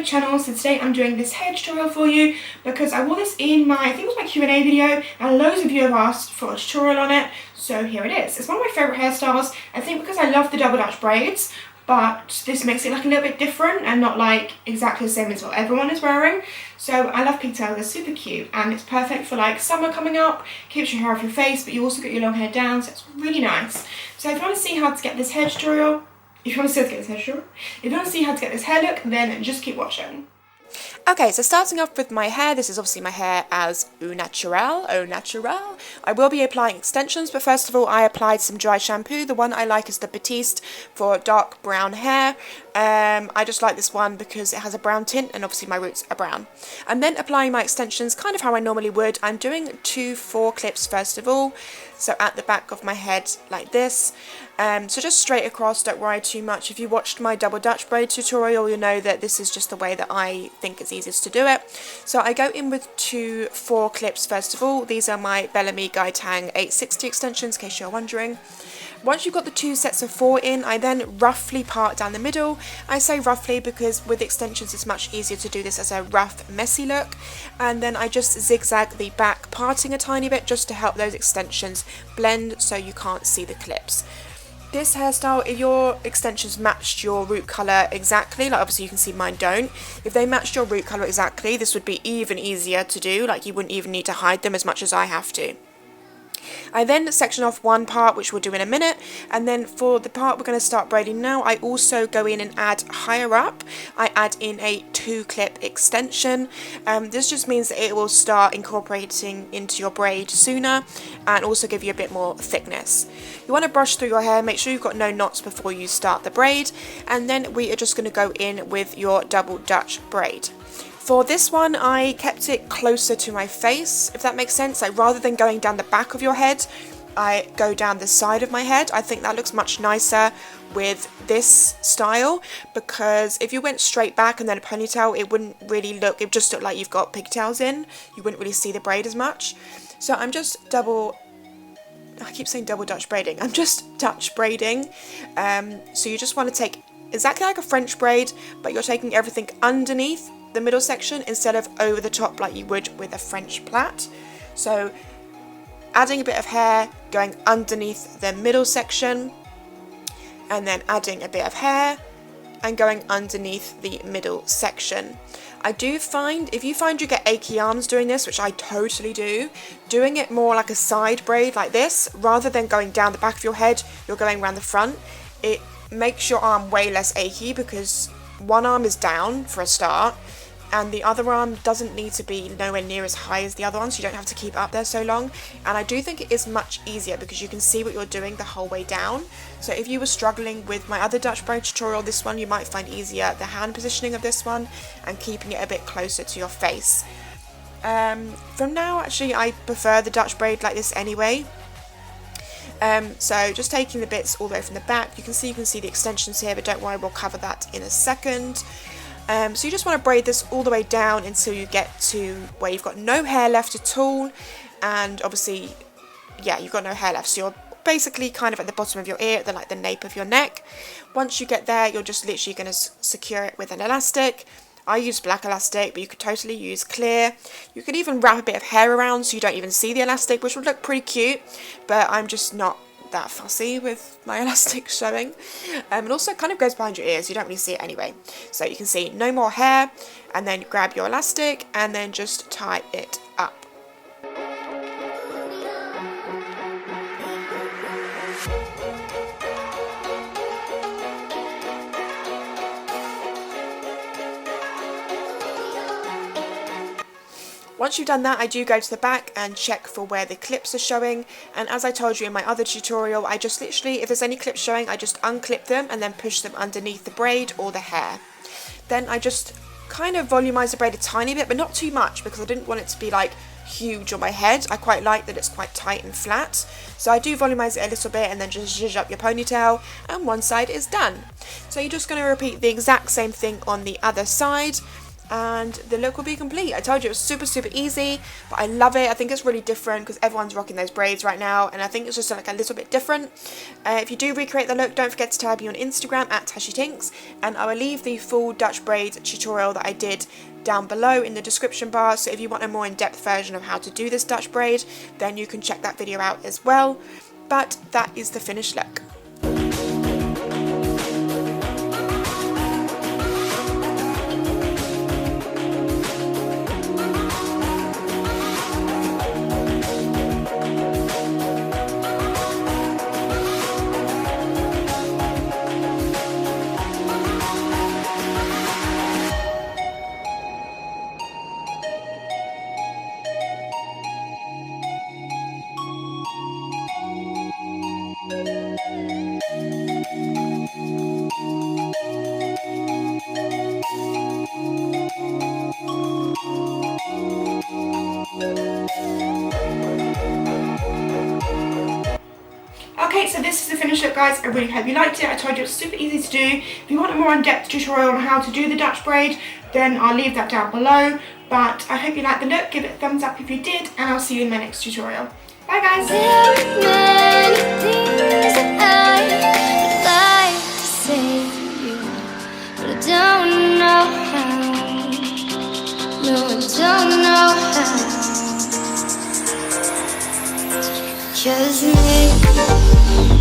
channel. So today I'm doing this hair tutorial for you because I wore this in my, I think it was my Q&A video, and loads of you have asked for a tutorial on it, so here it is. It's one of my favourite hairstyles, I think because I love the double Dutch braids, but this makes it like a little bit different and not like exactly the same as what everyone is wearing. So I love pigtails, they're super cute, and it's perfect for like summer coming up, keeps your hair off your face, but you also get your long hair down, so it's really nice. So if you want to see how to get this hair tutorial, if you want to see how to get this hair look, then just keep watching. Okay, so starting off with my hair, this is obviously my hair as au naturel. I will be applying extensions, but first of all I applied some dry shampoo. The one I like is the Batiste for dark brown hair. I just like this one because it has a brown tint and obviously my roots are brown. I'm then applying my extensions kind of how I normally would. I'm doing 2 4 clips first of all, so at the back of my head like this. So just straight across, don't worry too much. If you watched my double Dutch braid tutorial, you'll know that this is just the way that I think it's easiest to do it. So I go in with 2 4 clips first of all. These are my Bellamy Guy Tang 860 extensions, in case you're wondering. Once you've got the 2 sets of 4 in, I then roughly part down the middle. I say roughly because with extensions it's much easier to do this as a rough, messy look. And then I just zigzag the back, parting a tiny bit just to help those extensions blend so you can't see the clips. This hairstyle, if your extensions matched your root colour exactly, like obviously you can see mine don't, if they matched your root colour exactly, this would be even easier to do, like you wouldn't even need to hide them as much as I have to. I then section off one part, which we'll do in a minute, and then for the part we're going to start braiding now, I also go in and add higher up. I add in a 2 clip extension. This just means that it will start incorporating into your braid sooner and also give you a bit more thickness. You want to brush through your hair, make sure you've got no knots before you start the braid, and then we are just going to go in with your double Dutch braid. For this one, I kept it closer to my face, if that makes sense. Like rather than going down the back of your head, I go down the side of my head. I think that looks much nicer with this style, because if you went straight back and then a ponytail, it wouldn't really look, it just looked like you've got pigtails in. You wouldn't really see the braid as much. So I'm just I keep saying double Dutch braiding. I'm just Dutch braiding. So you just want to take exactly like a French braid, but you're taking everything underneath the middle section instead of over the top like you would with a French plait. So adding a bit of hair, going underneath the middle section, and then adding a bit of hair and going underneath the middle section. I do find, if you find you get achy arms doing this, which I totally do, doing it more like a side braid like this, rather than going down the back of your head, you're going around the front, it makes your arm way less achy because one arm is down for a start, and the other arm doesn't need to be nowhere near as high as the other one, so you don't have to keep it up there so long. And I do think it is much easier because you can see what you're doing the whole way down. So if you were struggling with my other Dutch braid tutorial, this one you might find easier the hand positioning of this one and keeping it a bit closer to your face. From now, actually, I prefer the Dutch braid like this anyway. So just taking the bits all the way from the back, you can see the extensions here, but don't worry, we'll cover that in a second. So you just want to braid this all the way down until you get to where you've got no hair left at all, and obviously, yeah, you've got no hair left, so you're basically kind of at the bottom of your ear, like the nape of your neck. Once you get there, you're just literally going to secure it with an elastic. I use black elastic, but you could totally use clear. You could even wrap a bit of hair around so you don't even see the elastic, which would look pretty cute, but I'm just not that fussy with my elastic showing. It also kind of goes behind your ears, you don't really see it anyway. So you can see no more hair, and then grab your elastic and then just tie it up. Once you've done that, I do go to the back and check for where the clips are showing, and as I told you in my other tutorial, I just literally, if there's any clips showing, I just unclip them and then push them underneath the braid or the hair. Then I just kind of volumise the braid a tiny bit, but not too much because I didn't want it to be like huge on my head. I quite like that it's quite tight and flat, so I do volumise it a little bit and then just zhuzh up your ponytail, and one side is done. So you're just going to repeat the exact same thing on the other side. and the look will be complete. I told you it was super easy, but I love it. I think it's really different because everyone's rocking those braids right now, and I think it's just like a little bit different. If you do recreate the look, don't forget to tag me on Instagram at TashieTinks, and I will leave the full Dutch braid tutorial that I did down below in the description bar, so if you want a more in-depth version of how to do this Dutch braid, then you can check that video out as well. But that is the finished look. Okay, so this is the finished look, guys. I really hope you liked it. I told you it's super easy to do. If you want a more in-depth tutorial on how to do the Dutch braid, then I'll leave that down below. But I hope you liked the look. Give it a thumbs up if you did, and I'll see you in my next tutorial. Bye, guys. There are many things that I would like to say to you, but I don't know how. No, I don't know how. 'Cause maybe